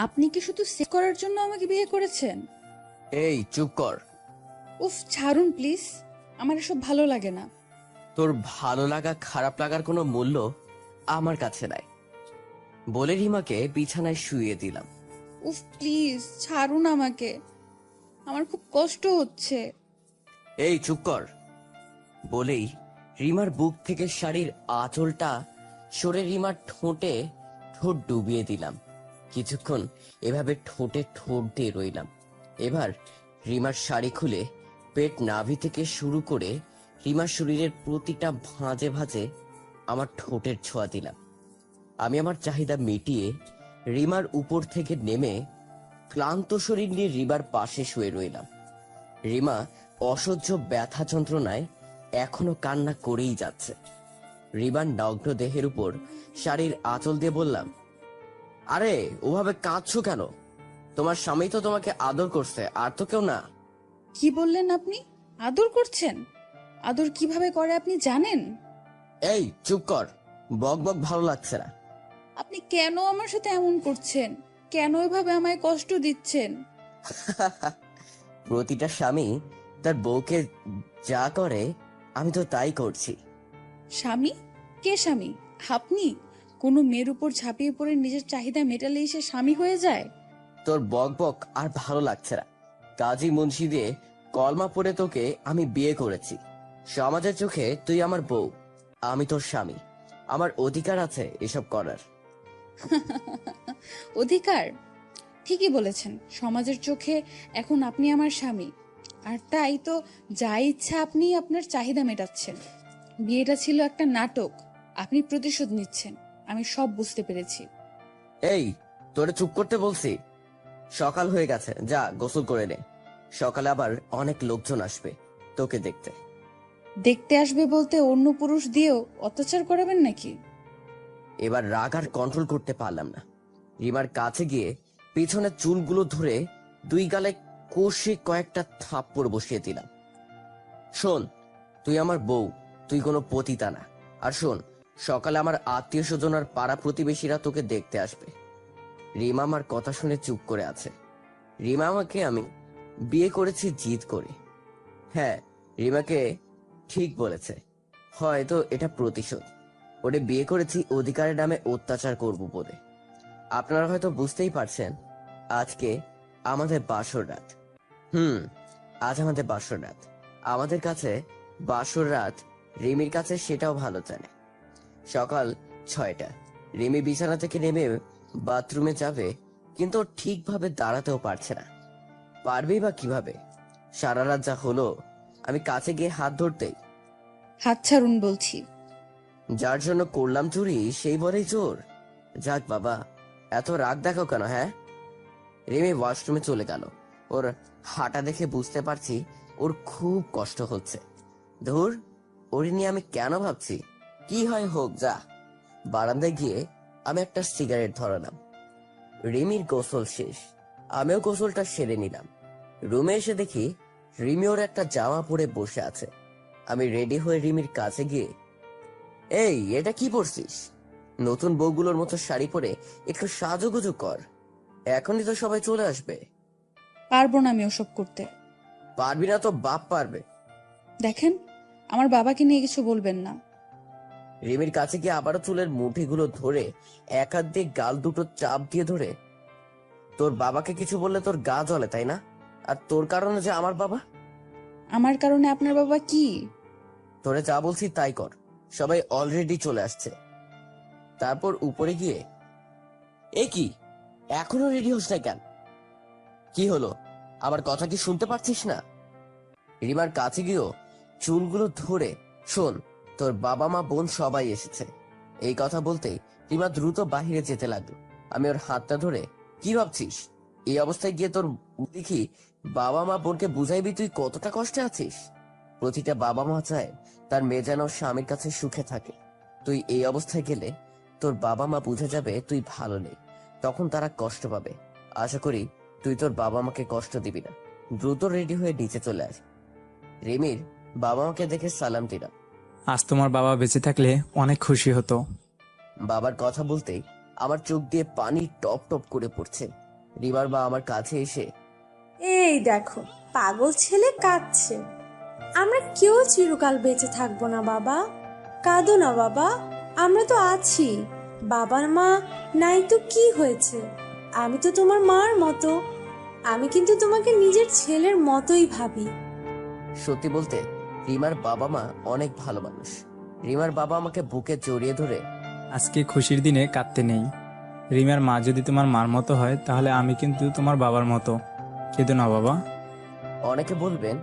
আপনি কি শুধু সেভ করার জন্য আমাকে বিয়ে করেছেন? এই চুপ কর। উফ, ছাড়ুন প্লিজ। আমার এসব ভালো লাগে না। তোর ভালো লাগা খারাপ লাগার কোনো মূল্য আমার কাছে নাই বলে রিমাকে বিছানায় শুইয়ে দিলাম। উফ প্লিজ ছাড়ুন আমাকে, আমার খুব কষ্ট হচ্ছে। এই চুপ কর বলেই রিমার বুক থেকে শাড়ির আঁচলটা সরে রিমার ঠোঁটে ঠোঁট ডুবিয়ে দিলাম। কিছুক্ষণ এভাবে ঠোঁটে ঠোঁট দিয়ে রইলাম। এবার রিমার শাড়ি খুলে পেট নাভি থেকে শুরু করে রিমার শরীরের প্রতিটা ভাঁজে ভাঁজে আমার ঠোঁটের ছোঁয়া দিলাম। আমি আমার চাহিদা মিটিয়ে রিমার উপর থেকে নেমে ক্লান্ত শরীর নিয়ে রিমার পাশে শুয়ে রইলাম। রিমা অসহ্য ব্যথা যন্ত্রণায় এখনো কান্না করেই যাচ্ছে। রিমার নগ্ন দেহের উপর শাড়ির আঁচল দিয়ে বললাম, আরে ওভাবে কাঁদছো কেন? তোমার স্বামী তো তোমাকে আদর করছে, আর তো কেউ না। কি বললেন আপনি? আদর করছেন? আদর কিভাবে করে আপনি জানেন? এই চুপ কর, বক বক ভালো লাগছে না। আপনি কেন আমার সাথে এমন করছেন? কেন এভাবে আমায় কষ্ট দিচ্ছেন? প্রতিটা স্বামী তার বউকে যা করে আমি তো তাই করছি। স্বামী? কে স্বামী? আপনি? কোনো মেয়ের উপর ঝাঁপিয়ে পড়ে নিজের চাহিদা মেটালেই সে স্বামী হয়ে যায়? তোর বক বক আর ভালো লাগছে না। কাজী মুন্সি দিয়ে কলমা পড়ে তোকে আমি বিয়ে করেছি। সমাজের চোখে তুই আমার বউ, আমি তোর স্বামী। আমার অধিকার আছে এসব করার। অধিকার? ঠিকই বলেছেন, সমাজের চোখে এখন আপনি আমার স্বামী। আর তাই তো যা ইচ্ছা আপনি আপনার চাহিদা মেটাচ্ছেন। বিয়েটা ছিল একটা নাটক, আপনি প্রতিশোধ নিচ্ছেন। আমি সব বুঝতে পেরেছি। এই তোরে চুপ করতে বলছি। সকাল হয়ে গেছে, যা গোসল করে নে। সকালে আবার অনেক লোকজন আসবে তোকে দেখতে। দেখতে আসবে বলতে অন্য পুরুষ দিয়েও অত্যাচার করাবেন নাকি? এবার রাগ আর কন্ট্রোল করতে পারলাম না। রিমার কাছে গিয়ে পিছনের চুলগুলো ধরে দুই গালে কষে কয়েকটা থাপ্পড় বসিয়ে দিলাম। শোন, তুই আমার বউ, তুই কোনো পতিতা না। আর শোন, সকালে আমার আত্মীয় স্বজন আর পাড়া প্রতিবেশীরা তোকে দেখতে আসবে। রিমা আমার কথা শুনে চুপ করে আছে। রিমা আমাকে আমি বিয়ে করেছি জিদ করে। হ্যাঁ, রিমাকে ঠিক বলেছে, হয়তো এটা প্রতিশোধ। ওরে বিয়ে করেছি অধিকারের নামে অত্যাচার করব বলে। আপনারা হয়তো বুঝতেই পারছেন, আজকে আমাদের বাসর রাত। আজ আমাদের বাসর রাত। আমাদের কাছে বাসর রাত, রিমির কাছে সেটাও ভালো জানে। সকাল 6টা। রিমি বিছানা থেকে নেমে বাথরুমে যাবে, কিন্তু ও ঠিকভাবে দাঁড়াতেও পারছে না। পারবেই বা কিভাবে? সারা রাত যা হলো। আমি কাছে গিয়ে হাত ধরতেই, হাত ছাড়ুন বলছি। যার জন্য করলাম চুরি সেই বলেই চোর। যাক বাবা, এত রাগ দেখাও কেন? হ্যাঁ। রিমি ওয়াশরুমে চলে গেল। ওর হাঁটা দেখে বুঝতে পারছি ওর খুব কষ্ট হচ্ছে। ধুর, ওরে নিয়ে আমি কেন ভাবছি? কি হয় হোক, যা। বারান্দায় গিয়ে আমি একটা সিগারেট ধরালাম। রিমির গোসল শেষ, আমিও গোসলটা সেরে নিলাম। রুমে এসে দেখি রিমি ওর একটা জামা পরে বসে আছে। আমি রেডি হয়ে রিমির কাছে গিয়ে, এই এটা কি পরছিস? নতুন বউগুলোর মতো শাড়ি পরে একটু সাজুগুজু কর, এখনই তো সবাই চলে আসবে। পারবো না আমি ওসব করতে। পারবি না তো বাপ পারবে। দেখেন, আমার বাবাকে নিয়ে কিছু বলবেন না। রিমির কাছে গিয়ে আবারও চুলের মুঠিগুলো ধরে এক হাত দিয়ে গাল দুটো চাপ দিয়ে ধরে, তোর বাবাকে কিছু বললে তোর গা জ্বলে তাই না? আর তোর কারণে যে আমার বাবা। আমার কারণে আপনার বাবা কি? তোরে যা বলছি তাই কর, সবাই অলরেডি চলে আসছে। তারপর উপরে গিয়ে, এ কি, এখনো রেডি হোস না কেন? কি হলো, আমার কথা কি শুনতে পাচ্ছিস না? রিমার কাছে গিয়েও চুলগুলো ধরে, শোন, তোর বাবা মা বোন সবাই এসেছে। এই কথা বলতেই রিমা দ্রুত বাহিরে যেতে লাগলো। আমি ওর হাতটা ধরে, কি ভাবছিস? এই অবস্থায় গিয়ে তোর দেখি বাবা মা বোনকে বুঝাইবি তুই কতটা কষ্টে আছিস। প্রতিটা বাবা মা চায় তার মেয়ে যেন স্বামীর কাছে সুখে থাকে। তুই এই অবস্থায় গেলে তোর বাবা মা বুঝে যাবে তুই ভালো নেই, তখন তারা কষ্ট পাবে। আশা করি তুই তোর বাবা মাকে কষ্ট দিবি না। দ্রুত রেডি হয়ে নিচে চলে আস। রিমির বাবা মাকে দেখে সালাম দিলাম। আজ তোমার বাবা বেঁচে থাকলে অনেক খুশি হতো। বাবার কথা বলতেই আমার চোখ দিয়ে পানি টপ টপ করে পড়ছে। রিমার মা আমার কাছে এসে, এই দেখো, পাগল ছেলে কাঁদছে। আমরা কেউ চিরকাল বেঁচে থাকবো না বাবা, কাঁদো না বাবা, আমরা তো আছি। বাবার মা নাই তো কি হয়েছে, আমি তো তোমার মার মতো। আমি কিন্তু তোমাকে নিজের ছেলের মতোই ভাবি। সত্যি বলতে রিমার বাবা মা অনেক ভালো মানুষ। রিমার বাবা আমাকে বুকে জড়িয়ে ধরে, আজকে খুশির দিনে কাঁদতে নেই। রিমার মা যদি তোমার মার মতো হয় তাহলে আমি কিন্তু তোমার বাবার মতো। কেঁদো না বাবা। অনেকে বলবেন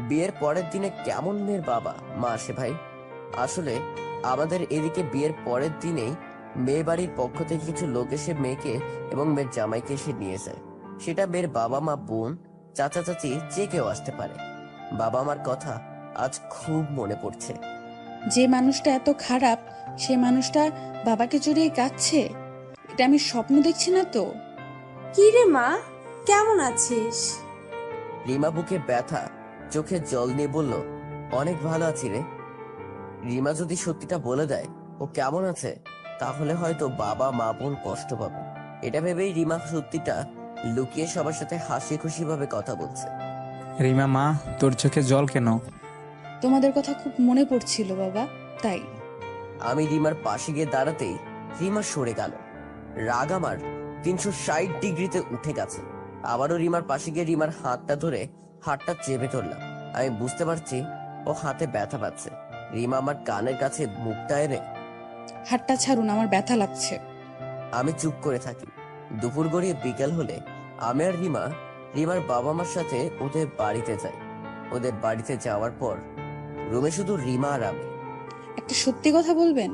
বিয়ের পরের দিনে কেমন মেয়ের বাবা মা আসে ভাই। আসলে আমাদের এদিকে বিয়ের পরের দিনেই মেয়ে বাড়ির পক্ষ থেকে কিছু লোক এসে মেয়েকে এবং মেয়ের জামাইকে এসে নিয়ে যায়। সেটা মেয়ের বাবা মা, বোন, চাচা চাচি যে কেউ আসতে পারে। বাবা মার কথা আজ খুব মনে পড়ছে। যে মানুষটা এত খারাপ, সে মানুষটা বাবাকে জড়িয়ে কাঁদছে। এটা আমি স্বপ্ন দেখছি না তো? কি রে মা, কেমন আছিস? রিমা বুকে ব্যথা, চোখে জল নিয়ে বলল, অনেক ভালো আছি রে। রিমা যদি সত্যিটা বলে দেয় ও কেমন আছে, তাহলে হয়তো বাবা মা বোন কষ্ট পাবে। এটা ভেবেই রিমা সত্যিটা লুকিয়ে সবার সাথে হাসি খুশি ভাবে কথা বলছে। রিমা মা, তোর চোখে জল কেন? তোমাদের কথা খুব মনে পড়ছিল বাবা, তাই। আমি রিমার পাশে গিয়ে দাঁড়াতেই রিমা সরে গেল। রাগ আমার 360 ডিগ্রিতে উঠে গেছে। আবারও রিমার পাশে গিয়ে রিমার হাতটা ধরে হাতটা চেপে ধরলাম। আমি বুঝতে পারছি ও হাতে ব্যথা পাচ্ছে। রিমা আমার কানের কাছে মুখটা এনে, হাতটা ছাড়ুন, আমার ব্যথা লাগছে। আমি চুপ করে থাকি। দুপুর গড়িয়ে বিকেল হলে আমি আর রিমা রিমার বাবা মার সাথে ওদের বাড়িতে যাই। ওদের বাড়িতে যাওয়ার পর রুমে শুধু রিমা আর আমি। একটা সত্যি কথা বলবেন?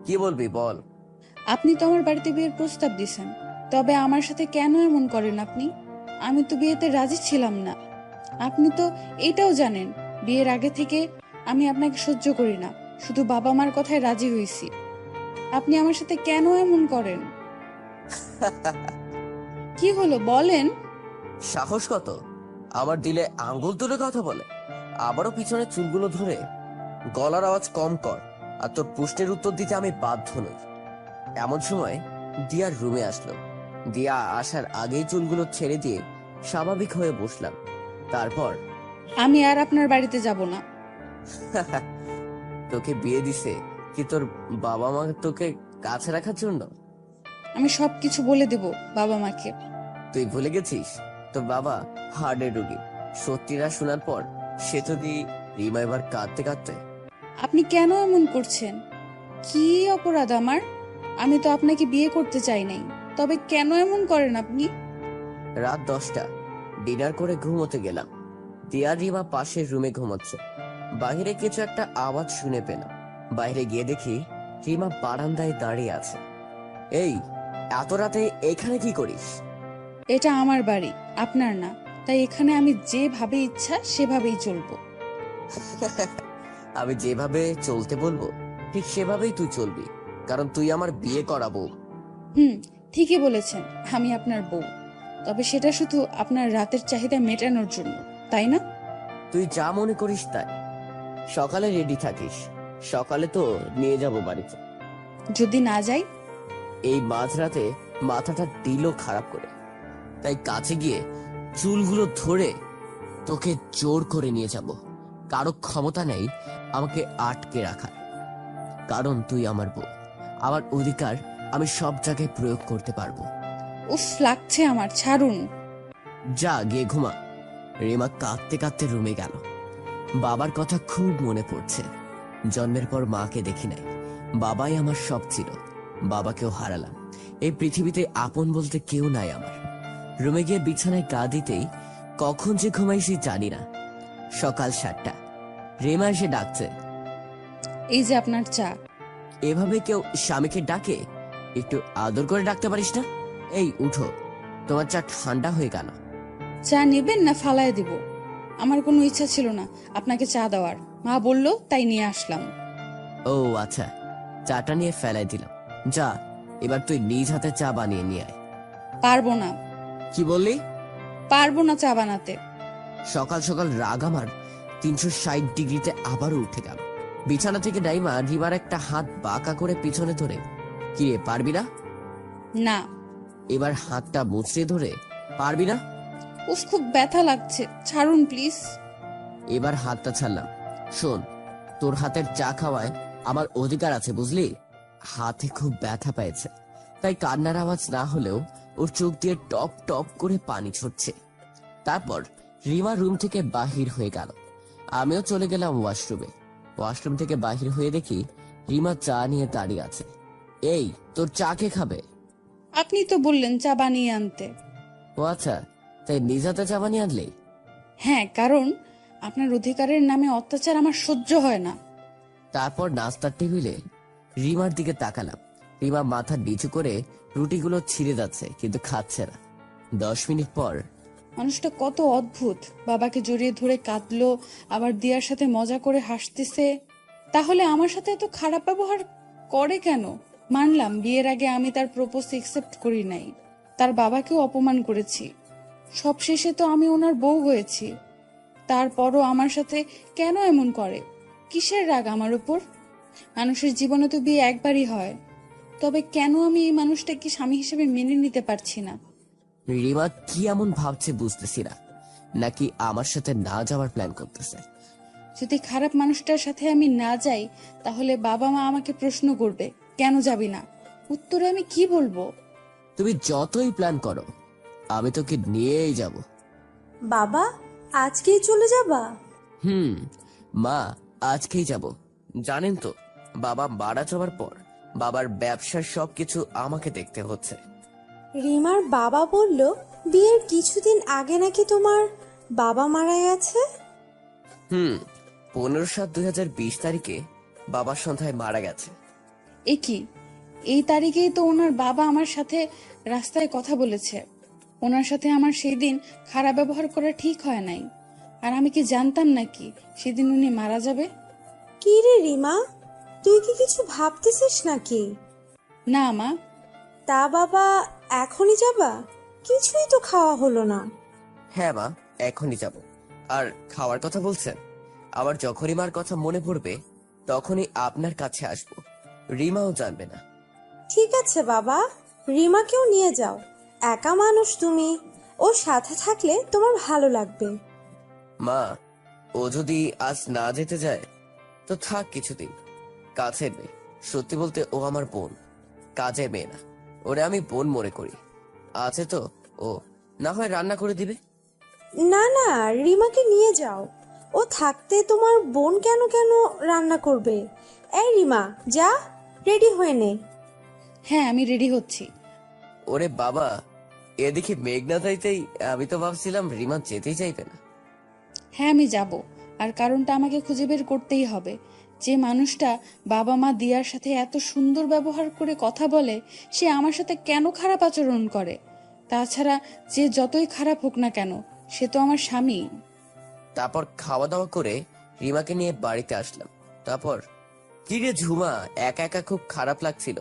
কি বলবি বল। আপনি তো আমার বাড়িতে বিয়ের প্রস্তাব দিছেন, তবে আমার সাথে কেন এমন করেন আপনি? আমি তো বিয়েতে রাজি ছিলাম না। আপনি তো এটাও জানেন বিয়ের আগে থেকে আমি আপনাকে সহ্য করি না, শুধু বাবা মার কথায় রাজি হয়েছি। আপনি আমার সাথে কেন এমন করেন? কি হলো বলেন? সাহস কত আমার দিলে আঙ্গুল তুলে কথা বলে। আবারও পিছনে চুলগুলো ধরে, গলার আওয়াজ কম কর, আর তোর প্রশ্নের উত্তর দিতে আমি বাধ্য নই। এমন সময় দিয়ার রুমে আসলো। দিয়া আসার আগেই চুলগুলো ছেড়ে দিয়ে স্বাভাবিক হয়ে বসলাম। তারপর, আমি আর আপনার বাড়িতে যাব না। তোকে বিয়ে দিছে কি তোর বাবা মা তোকে কাছে রাখার জন্য? আমি সবকিছু বলে দেব বাবা মাকে। তুই ভুলে গেছিস তোর বাবা হার্টের রোগী। সত্যিটা শোনার পর সে যদি রিমা এবার কাঁদতে কাঁদতে, আপনি কেন এমন করছেন? কি অপরাধ আমার? আমি তো আপনাকে বিয়ে করতে চাই নাই, তবে কেন এমন করেন আপনি? রাত 10টা, ডিনার করে ঘুমোতে গেলাম। দিয়া রিমা পাশের রুমে ঘুমোচ্ছে। বাহিরে কিছু একটা আওয়াজ শুনে পেলাম। বাইরে গিয়ে দেখি রিমা বারান্দায় দাঁড়িয়ে আছে। এই এত রাতে এখানে কি করিস? এটা আমার বাড়ি, আপনার না, তাই এখানে আমি যেভাবে ইচ্ছা সেভাবেই চলবো। আমি যেভাবে চলতে বলবো ঠিক সেভাবেই তুই চলবি, কারণ তুই আমার বিয়ে করাবো। ঠিকই বলেছেন, আমি আপনার বউ, তবে সেটা শুধু আপনার রাতের চাহিদা মেটানোর জন্য, তাই না? তুই যা মনে করিস তাই। সকালে রেডি থাকিস, সকালে তো নিয়ে যাব বাড়িতে। যদি না যাই? এই মাঝরাতে মাথাটা দিল খারাপ করে, তাই কাছে গিয়ে চুলগুলো ধরে তোকে জোর করে নিয়ে যাব। কারো ক্ষমতা নেই আমাকে আটকে রাখার, কারণ তুই আমার বউ। আমার অধিকার আমি সব জায়গায় প্রয়োগ করতে পারবো। উফ, লাগছে আমার, ছাড়ুন। যা গিয়ে ঘুমা। রিমা কাঁদতে কাঁদতে রুমে গেল। বাবার কথা খুব মনে পড়ছে। জন্মের পর মাকে দেখি নাই, বাবাই আমার সব ছিল। বাবাকেও হারালাম। এই পৃথিবীতে আপন বলতে কেউ নাই আমার। রুমে গিয়ে বিছানায় গা দিতেই কখন যে ঘুমাইছি জানি না। সকাল 7টা, রিমা এসে ডাকছে। এই যে আপনার চা। এভাবে কেউ স্বামীকে ডাকে? একটু আদর করে ডাকতে পারিস না? এই উঠো, তোমার চা ঠান্ডা হয়ে গেল। চা নেবেন না ফালায় দিব? আমার কোনো ইচ্ছা ছিল না আপনাকে চা দেওয়ার, মা বলল তাই নিয়ে আসলাম। ও আচ্ছা, চাটা নিয়ে ফেলাই দিলাম। যা, এবার তুই নিজ হাতে চা বানিয়ে নিয়ে আয়। পারবো না। কি বললি? পারবো না চা বানাতে। সকাল সকাল রাগ আমার 360 ডিগ্রিতে আবারও উঠে গেল। বিছানা থেকে ডাইমা রিমার একটা হাত বাঁকা করে পিছনে ধরে, কি রে পারবি না? না। এবার হাতটা মুচড়ে ধরে, পারবি না? উফ, খুব ব্যথা লাগছে, ছাড়ুন প্লিজ। এবার হাতটা ছাড়লাম। শোন, তোর হাতের চা খাওয়ায় আমার অধিকার আছে, বুঝলি? হাতে খুব ব্যথা পেয়েছে, তাই কান্নার আওয়াজ না হলেও ওর চোখ দিয়ে টপ টপ করে পানি ছুটছে। তারপর রিমা রুম থেকে বাহির হয়ে গেল। আমিও চলে গেলাম ওয়াশরুমে। ওয়াশরুম থেকে বাহির হয়ে দেখি রিমা চা নিয়ে দাঁড়িয়ে আছে। এই, তোর চা কে খাবে? আপনি তো বললেন চা বানিয়ে আনতে। ও আচ্ছা, তাই নিজাতে চা বানিয়ে আনলি? হ্যাঁ, কারণ আপনার অধিকারের নামে অত্যাচার আমার সহ্য হয় না। তারপর নাস্তার টেবিলে রিমার দিকে তাকালাম। রিমা মাথা নিচু করে রুটিগুলো ছিঁড়ে যাচ্ছে, কিন্তু খাচ্ছে না। 10 মিনিট পর মানুষটা কত অদ্ভুত, বাবাকে জড়িয়ে ধরে কাঁদলো, আবার দিয়ার সাথে মজা করে হাসতেছে। তাহলে আমার সাথে এত খারাপ ব্যবহার করে কেন? মানলাম বিয়ের আগে আমি তার প্রপোজ একসেপ্ট করি নাই, তার বাবাকেও অপমান করেছি, সবশেষে তো আমি ওনার বউ হয়েছি। তারপরও আমার সাথে কেন এমন করে? কিসের রাগ আমার উপর? মানুষের জীবনে তো বিয়ে একবারই হয়, তবে কেন আমি এই মানুষটাকে স্বামী হিসেবে মেনে নিতে পারছি না? রিমা কি এমন ভাবছে বুঝতেছি না, নাকি আমার সাথে না যাওয়ার প্ল্যান করতেছে। যদি খারাপ মানুষটার সাথে আমি না যাই, তাহলে বাবা মা আমাকে প্রশ্ন করবে, কেন যাবি না? উত্তরে আমি কি বলবো? তুমি যতই প্ল্যান করো, আমি তোকে নিয়েই যাব। বাবা, আজকেই চলে যাবা? মা, আজকেই যাব। জানেন তো, বাবা মারা যাওয়ার পর বাবার ব্যবসার সবকিছু আমাকে দেখতে হচ্ছে। রিমার বাবা বলল বিয়ের কিছুদিন আগে নাকি তোমার বাবা মারা গেছে। 15/7/2020 তারিখে বাবা সন্ধ্যায় মারা গেছে। এ কি, এই তারিখেই তো ওনার বাবা আমার সাথে রাস্তায় কথা বলেছে। ওনার সাথে আমার সেই দিন খারাপ ব্যবহার করা ঠিক হয় নাই। আর আমি কি জানতাম নাকি সেদিন উনি মারা যাবে? কি রে রিমা, তুই কি কিছু ভাবতেছিস নাকি? না মা। তা বাবা, এখনই যাবা? কিছুই তো খাওয়া হলো না। হ্যাঁ মা, এখনই যাব। আর খাওয়ার কথা বলছেন, আবার যখনই মার কথা মনে পড়বে তখনই আপনার কাছে আসব। রিমাও জানবে না। ঠিক আছে বাবা, রিমাকেও নিয়ে যাও। একা মানুষ তুমি, ওর সাথে থাকলে তোমার ভালো লাগবে। মা, ও যদি আজ না যেতে যায় তো থাক কিছুদিন। কাছের মেয়ে, সত্যি বলতে ও আমার বোন, কাজের মেয়ে না। ওরে আমি বোন মনে করি। আছে তো ও, না হয় রান্না করে দিবে। না না, রিমাকে নিয়ে যাও। ও থাকতে তোমার বোন কেন কেন রান্না করবে? এই রিমা, যা, রেডি হয়ে নে। হ্যাঁ, আমি রেডি হচ্ছি। ওরে বাবা, এদিকে মেঘনা যাইতেই আমি তো ভাবছিলাম রিমা যেতেই চাইবে না। হ্যাঁ, আমি যাব। আর কারণটা আমাকে খুঁজে বের করতেই হবে। যে মানুষটা বাবা মা দিয়ার সাথে এত সুন্দর ব্যবহার করে কথা বলে, সে আমার সাথে কেন খারাপ আচরণ করে? তাছাড়া যে যতই খারাপ হোক না কেন, সে তো আমার স্বামী। তারপর খাওয়া দাওয়া করে রিমাকে নিয়ে বাড়িতে আসলাম। তারপর কি রে ঝুমা, একা একা খুব খারাপ লাগছিল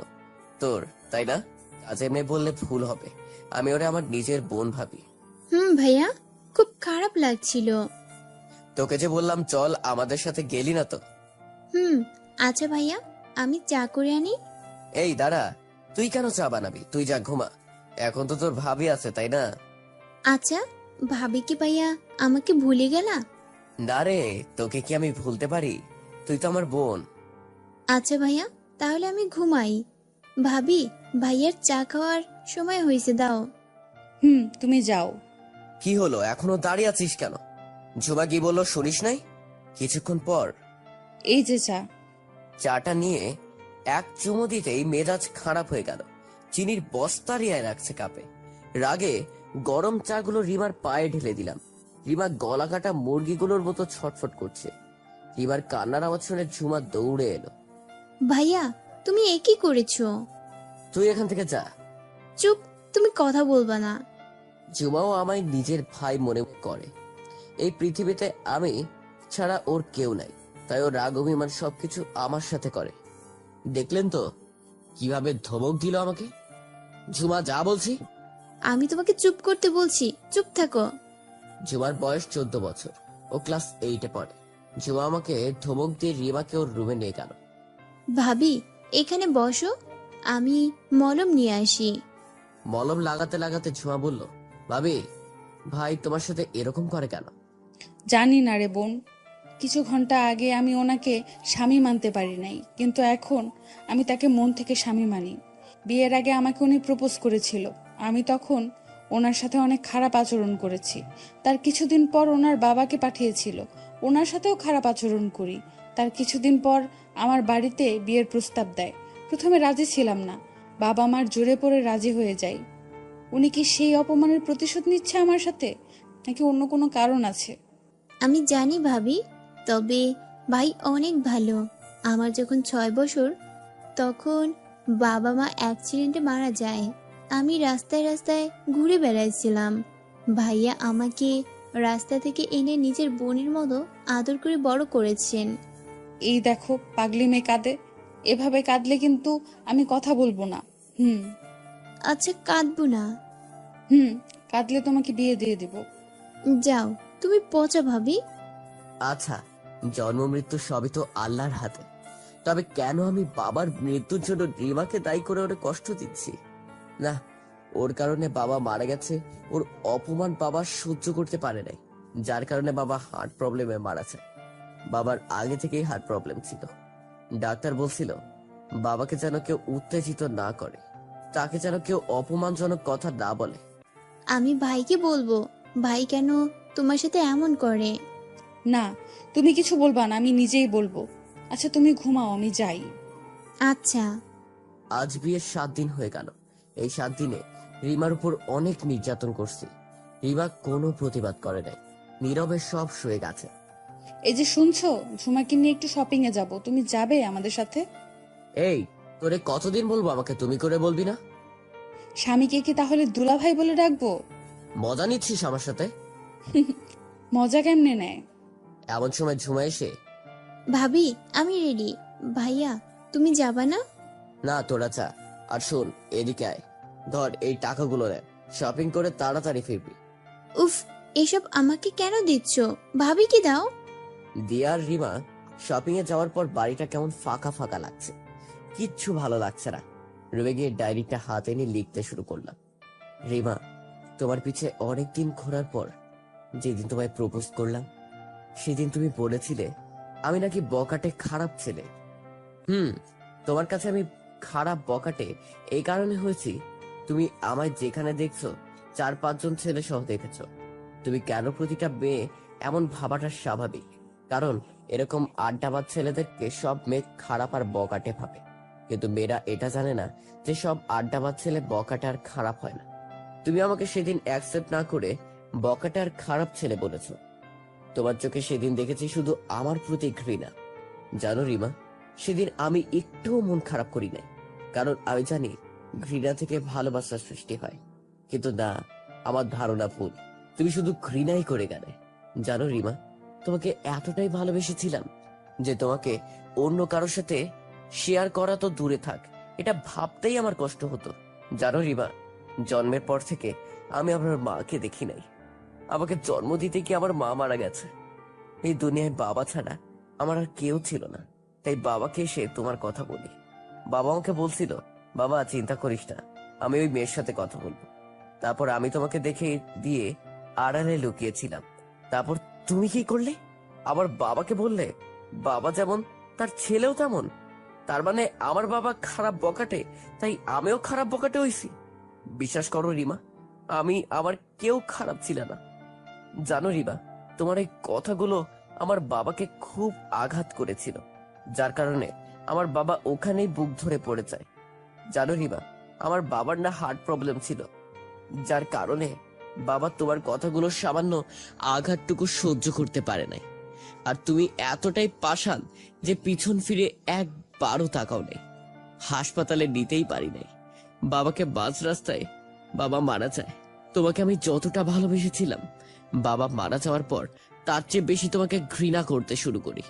তোর, তাই না? কাজের মেয়ে বললে ভুল হবে, আমি ওরে আমার নিজের বোন ভাবি। ভাইয়া, খুব খারাপ লাগছিল। তোকে যে বললাম চল, আমাদের সাথে গেলি না তো। আচ্ছা ভাইয়া, আমি চা করে আনি। এই দাঁড়া, তুই কেন চা বানাবি? তুই যা ঘুমা, এখন তো তোর ভাবি আছে, তাই না? আচ্ছা, ভাবি কি ভাইয়া আমাকে ভুলে গেলা? না রে, তোকে কি আমি ভুলতে পারি? তুই তো আমার বোন। আচ্ছা ভাইয়া, তাহলে আমি ঘুমাই। ভাবি, ভাইয়ার চা খাওয়ার সময় হয়েছে, দাও। তুমি যাও। কি হলো, এখনো দাঁড়িয়ে আছিস কেন? ঝুমা কি বললো শুনিস নাই? কিছুক্ষণ পর এই যে চা। চাটা নিয়ে এক চুমু দিতেই মেজাজ খারাপ হয়ে গেল। চিনির বস্তা রিয়ায় রাখছে কাপে। রাগে গরম চাগুলো রিমার পায়ে ঢেলে দিলাম। রিমা গলা কাটা মুরগিগুলোর মতো ছটফট করছে। রিমার কান্নার আওয়াজ শুনে ঝুমা দৌড়ে এলো। ভাইয়া, তুমি এ কি করেছো? তুই এখান থেকে যা। চুপ, তুমি কথা বলবা না। ঝুমাও আমায় নিজের ভাই মনে করে। এই পৃথিবীতে আমি ছাড়া ওর কেউ নাই, তাই ওর রাগ অভিমান সবকিছু আমার সাথে করে। দেখলেন তো কিভাবে ধমক দিল আমাকে? ঝুমা, যা বলছি। আমি তোমাকে চুপ করতে বলছি, চুপ থাকো। ঝুমার বয়স 14 বছর, ও ক্লাস 8-এ পড়ে। ঝুমা আমাকে ধমক দিয়ে রিমাকে ওর রুমে নিয়ে গেল। ভাবি, এখানে বসো, আমি মলম নিয়ে আসি। মলম লাগাতে লাগাতে ঝুমা বলল, ভাবি, ভাই তোমার সাথে এরকম করে কেন? জানি না রে বোন, কিছু ঘন্টা আগে আমি ওনাকে স্বামী মানতে পারি নাই, কিন্তু এখন আমি তাকে মন থেকে স্বামী মানি। বিয়ের আগে আমাকে উনি প্রপোজ করেছিল, আমি তখন ওনার সাথে অনেক খারাপ আচরণ করেছি। তার কিছুদিন পর ওনার বাবাকে পাঠিয়েছিল, ওনার সাথেও খারাপ আচরণ করি। তার কিছুদিন পর আমার বাড়িতে বিয়ের প্রস্তাব দেয়। প্রথমে রাজি ছিলাম না, বাবা মার জোরে পড়ে রাজি হয়ে যাই। উনি কি সেই অপমানের প্রতিশোধ নিচ্ছে আমার সাথে, নাকি অন্য কোনো কারণ আছে? আমি জানি ভাবি, তবে ভাই অনেক ভালো। আমার যখন 6 বছর, তখন বাবা মা অ্যাক্সিডেন্টে মারা যায়। আমি রাস্তায় রাস্তায় ঘুরে বেড়াইছিলাম। ভাইয়া আমাকে রাস্তা থেকে এনে নিজের বোনের মতো আদর করে বড় করেছেন। এই দেখো পাগলি মেয়ে কাঁদে, এভাবে কাঁদলে কিন্তু আমি কথা বলবো না। হুম আচ্ছা, কাঁদবো না। হুম কাঁদলে তোমাকে বিয়ে দিয়ে দেব। যাও, তুমি পচা ভাবি। আচ্ছা, জন্ম মৃত্যু সবই তো আল্লাহর হাতে, তবে কেন আমি বাবার মৃত্যুর জন্য রিমাকে দায়ী করে ওরে কষ্ট দিচ্ছি? না, ওর কারণে বাবা মারা গেছে, ওর অপমান বাবা সহ্য করতে পারে নাই, যার কারণে বাবা হার্ট প্রবলেমে মারা যায়। বাবার আগে থেকেই হার্ট প্রবলেম ছিল। ডাক্তার বলছিল বাবাকে যেন কেউ উত্তেজিত না করে, তাকে যেন কেউ অপমানজনক কথা না বলে। আমি ভাইকে বলবো, ভাই কেন তোমার সাথে এমন করে। না, তুমি কিছু বলবা না, আমি নিজেই বলবো। আচ্ছা তুমি ঘুমাও, আমি যাই। আচ্ছা। আজ বিয়ের 7 দিন হয়ে গেল। এই 7 দিনে রিমার উপর অনেক নির্যাতন করছি। রিমা কোনো প্রতিবাদ করে নাই, নীরবে সব শুয়ে গেছে। এই যে শুনছো, ঝুমাকে নিয়ে একটু শপিং এ যাব, তুমি যাবে আমাদের সাথে? এই, তোরে কতদিন বলবো আমাকে তুমি করে বলবি না? স্বামীকে কি তাহলে দুলাভাই বলে ডাকবো? মজা নিচ্ছিস আমার সাথে? মজা কেমনে নেয়? এমন সময় ঝুমা এসে, ভাবি, আমি রেডি। ভাইয়া, তুমি যাবা না? না তোরা চা। আর শোন, এদিকে আয়, ধর এই টাকাগুলো নে, শপিং করে তাড়াতাড়ি ফিরবি। উফ, এসব আমাকে কেন দিচ্ছ? ভাবিকে দাও। দিয়ার রিমা শপিং এ যাওয়ার পর বাড়িটা কেমন ফাঁকা ফাঁকা লাগছে, কিচ্ছু ভালো লাগছে না। রুমে গিয়ে ডায়েরিটা হাতে নিয়ে লিখতে শুরু করলাম। রিমা, তোমার পিছে অনেকদিন ঘোরার পর যেদিন তোমায় প্রপোজ করলাম, সেদিন তুমি বলেছিলে আমি নাকি বকাটে খারাপ ছেলে। তোমার কাছে আমি খারাপ বকাটে এই কারণে হয়েছি, তুমি আমায় যেখানে দেখছো 4-5 জন ছেলে সহ দেখেছো। তুমি কেন প্রতিটা মেয়ে এমন ভাবাটা স্বাভাবিক, কারণ এরকম আড্ডাবাজ ছেলেদেরকে সব মেয়ে খারাপ আর বকাটে ভাবে। কিন্তু মেয়েরা এটা জানে না যে সব আড্ডাবাজ ছেলে বকাটে আর খারাপ হয় না। তুমি আমাকে সেদিন অ্যাকসেপ্ট না করে বকাটে আর খারাপ ছেলে বলেছো। তোমার চোখে সেদিন দেখেছি শুধু আমার প্রতি ঘৃণা। জানো রিমা, সেদিন আমি একটুও মন খারাপ করি নাই, কারণ আমি জানি ঘৃণা থেকে ভালোবাসার সৃষ্টি হয়। কিন্তু না, আমার ধারণা ভুল, তুমি শুধু ঘৃণাই করে গেলে। জানো রিমা, তোমাকে এতটাই ভালোবেসেছিলাম যে তোমাকে অন্য কারোর সাথে শেয়ার করা তো দূরে থাক, এটা ভাবতেই আমার কষ্ট হতো। জানো রিমা, জন্মের পর থেকে আমি আমার মাকে দেখি নাই। আমাকে জন্ম দিতে কি আমার মা মারা গেছে। এই দুনিয়ায় বাবা ছাড়া আমার আর কেউ ছিল না, তাই বাবাকে এসে তোমার কথা বলি। বাবা আমাকে বলছিল, বাবা চিন্তা করিস না, আমি ওই মেয়ের সাথে কথা বলবো। তারপর আমি তোমাকে দেখে দিয়ে আড়ালে লুকিয়েছিলাম। তারপর তুমি কি করলে? আবার বাবাকে বললে বাবা যেমন তার ছেলেও তেমন। তার মানে আমার বাবা খারাপ বকাটে, তাই আমিও খারাপ বকাটে হইছি। বিশ্বাস করো রিমা, আমি আমার কেউ খারাপ ছিল না। জানো রিমা, তোমার এই কথাগুলো আমার বাবাকে খুব আঘাত করেছিল, যার কারণে আমার বাবা ওখানেই বুক ধরে পড়ে যায়। জানো রিমা, আমার বাবার না হার্ট প্রবলেম ছিল, যার কারণে বাবা তোমার কথাগুলো সামান্য আঘাতটুকু সহ্য করতে পারে নাই। আর তুমি এতটাই পাষাণ যে পিছন ফিরে একবারও তাকাও নেই। হাসপাতালে নিতেই পারি নাই বাবাকে। বাস রাস্তায় বাবা মারা যায়। তোমাকে আমি যতটা ভালোবেসেছিলাম, বাবা মারা যাওয়ার পর তার চেয়ে বেশি তোমাকে ঘৃণা করতে শুরু করি।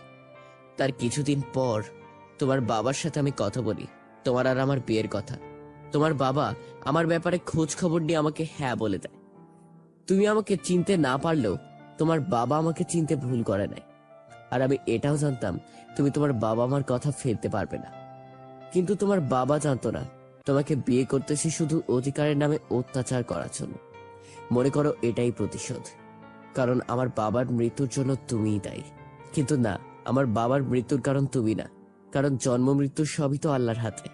তার কিছুদিন পর তোমার বাবার সাথে আমি কথা বলি, তোমার আর আমার বিয়ের কথা। তোমার বাবা আমার ব্যাপারে খোঁজ খবর নিয়ে আমাকে হ্যাঁ বলে দেয়। তুমি আমাকে চিনতে না পারলেও তোমার বাবা আমাকে চিনতে ভুল করে নাই। আর আমি এটাও জানতাম তুমি তোমার বাবা মার কথা ফেলতে পারবে না, কিন্তু তোমার বাবা জানতো না তোমাকে বিয়ে করতেছি শুধু অধিকারের নামে অত্যাচার করার জন্য। মনে করো এটাই প্রতিশোধ, কারণ আমার বাবার মৃত্যুর জন্য তুমিই দায়ী। কিন্তু না, আমার বাবার মৃত্যুর কারণ তুমি না, কারণ জন্ম মৃত্যু সবই তো আল্লাহর হাতে।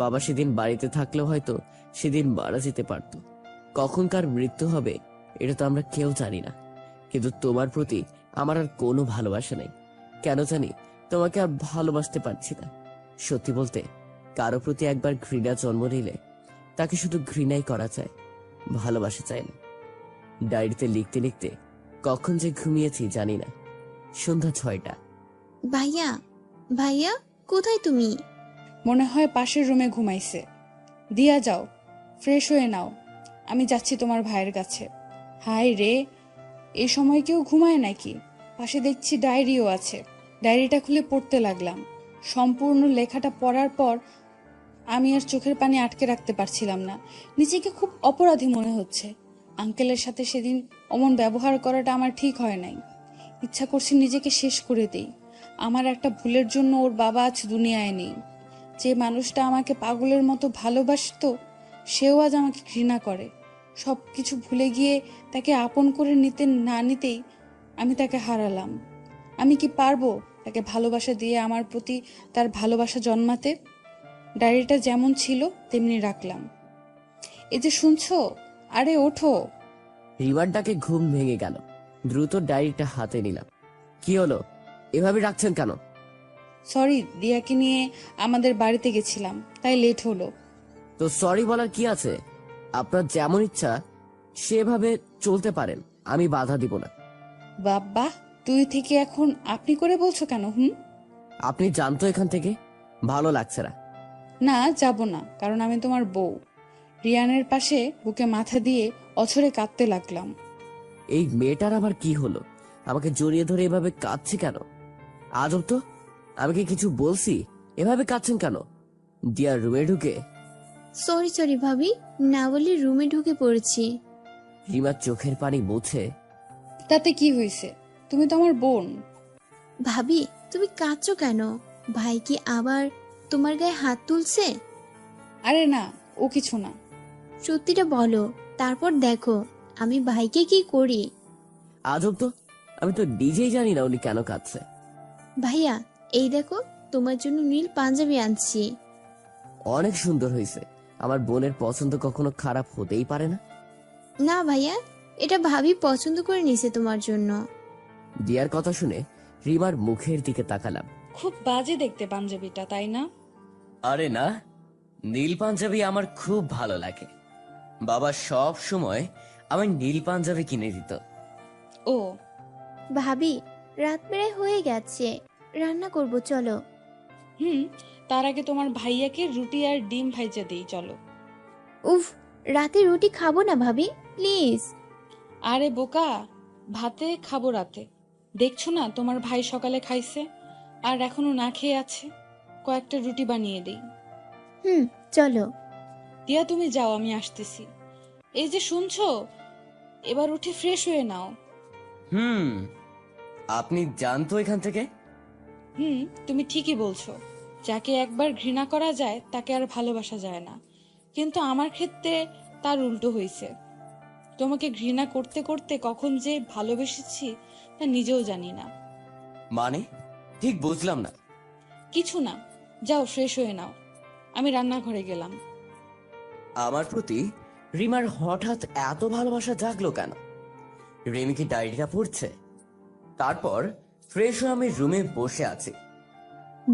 বাবা সেদিন বাড়িতে থাকলেও হয়তো সেদিন মারা যেতে পারত। কখনকার মৃত্যু হবে এটা তো আমরা কেউ জানি না। কিন্তু তোমার প্রতি আমার আর কোনো ভালোবাসা নেই। কেন জানি তোমাকে আর ভালোবাসতে পারছি না। সত্যি বলতে, কারো প্রতি একবার ঘৃণা জন্ম নিলে তাকে শুধু ঘৃণাই করা যায়, ভালোবাসা চায় না। ডায়েরিতে লিখতে লিখতে কখন যে ঘুমিয়েছি জানি না। সন্ধ্যা 6টা। ভাইয়া, ভাইয়া, কোথায় তুমি? মনে হয় পাশের রুমে ঘুমাইছে। দিয়া যাও, ফ্রেশ হয়ে নাও, আমি যাচ্ছি তোমার ভাইয়ের কাছে। হাই রে, এই সময় কেউ ঘুমায় নাকি? পাশে দেখছি ডায়েরিও আছে। ডায়েরিটা খুলে পড়তে লাগলাম। সম্পূর্ণ লেখাটা পড়ার পর আমি আর চোখের পানি আটকে রাখতে পারছিলাম না। নিজেকে খুব অপরাধী মনে হচ্ছে। আঙ্কেলের সাথে সেদিন অমন ব্যবহার করাটা আমার ঠিক হয় নাই। ইচ্ছা করছে নিজেকে শেষ করে দেই। আমার একটা ভুলের জন্য ওর বাবা আজ দুনিয়ায় নেই। যে মানুষটা আমাকে পাগলের মতো ভালোবাসতো সেও আজ আমাকে ঘৃণা করে। সব কিছু ভুলে গিয়ে তাকে আপন করে নিতে না নিতেই আমি তাকে হারালাম। আমি কি পারবো তাকে ভালোবাসা দিয়ে আমার প্রতি তার ভালোবাসা জন্মাতে? ডায়েরিটা যেমন ছিল তেমনি রাখলাম। এই যে শুনছো, আরে ওঠো। রিমার ডাকে ঘুম ভেঙে গেল। দ্রুত ডায়েরিটা হাতে নিলাম। কি হলো, এভাবে রাখছেন কেন? সরি, দিয়াকে নিয়ে আমাদের বাড়িতে গেছিলাম, তাই লেট হলো। তো সরি বলার কি আছে? আপনার যেমন ইচ্ছা সেভাবে চলতে পারেন, আমি বাধা দিব না। বাবা, তুই থেকে এখন আপনি করে বলছো কেন? আপনি জানতো এখান থেকে? ভালো লাগছে না। না, যাব না, কারণ আমি তোমার বউ। রিয়ানের পাশে বুকে মাথা দিয়ে অছরে কাঁদতে লাগলাম। এই মেয়েটার আবার কি হলো? আমাকে জড়িয়ে ধরে এভাবে কাঁদছে কেন? আজব তো, আমি কি কিছু বলছি? এভাবে কাঁদছেন কেন? দিয়ার রুমে ঢুকে সরি সরি ভাবি, না বলে রুমে ঢুকে পড়েছি। রিমার চোখের পানি মুছে তাতে কি হয়েছে? তুমি তো আমার বোন। ভাবি, তুমি কাঁদছো কেন? ভাই কি আবার তোমার গায়ে হাত তুলছে? আরে না, ও কিছু না। সত্যিটা বলো, তারপর দেখো আমি ভাইকে কি করি। আজব তো, আমি তো নিজেই জানি না উনি কেন কাঁদছে। ভাইয়া, এই দেখো তোমার জন্য নীল পাঞ্জাবি আনছি। অনেক সুন্দর হয়েছে। আমার বোনের পছন্দ কখনো খারাপ হতেই পারে না। না ভাইয়া, এটা ভাবি পছন্দ করে নিছে তোমার জন্য। দিয়ার কথা শুনে রিমার মুখের দিকে তাকালাম। খুব বাজে দেখতে পাঞ্জাবিটা, তাই না? আরে না, নীল পাঞ্জাবি আমার খুব ভালো লাগে। বাবা সব সময় আমার নীল পাঞ্জাবি কিনে দিত। ও, ভাবি, রাত প্রায় হয়ে গেছে, রান্না করব চলো। তার আগে তোমার ভাইয়াকে রুটি আর ডিম ভাইজা দিই, চলো। উফ, রাতে রুটি খাবো না ভাবি, প্লিজ। আরে বোকা, ভাতে খাবো রাতে। দেখছো না তোমার ভাই সকালে খাইছে আর এখনো না খেয়ে আছে। কয়েকটা রুটি বানিয়ে দিই। চলো। দিয়া তুমি যাও, আমি আসতেছি। এই যে শুনছো, এবার উঠে ফ্রেশ হয়ে নাও। আপনি জানতো এখান থেকে? তুমি ঠিকই বলছো। যাকে একবার ঘৃণা করা যায় তাকে আর ভালোবাসা যায় না, কিন্তু আমার ক্ষেত্রে তার উল্টো হয়েছে। তোমাকে ঘৃণা করতে করতে কখন যে ভালোবেসেছি তা নিজেও জানি না। মানে ঠিক বুঝলাম না। কিছু না, যাও ফ্রেশ হয়ে নাও। আমি রান্নাঘরে গেলাম। আমার প্রতি রিমার হঠাৎ এত ভালোবাসা জাগলো কেন? রিমি কি ডায়েরিটা পড়ছে? তারপর ফ্রেশ হয়ে আমি রুমে বসে আছি।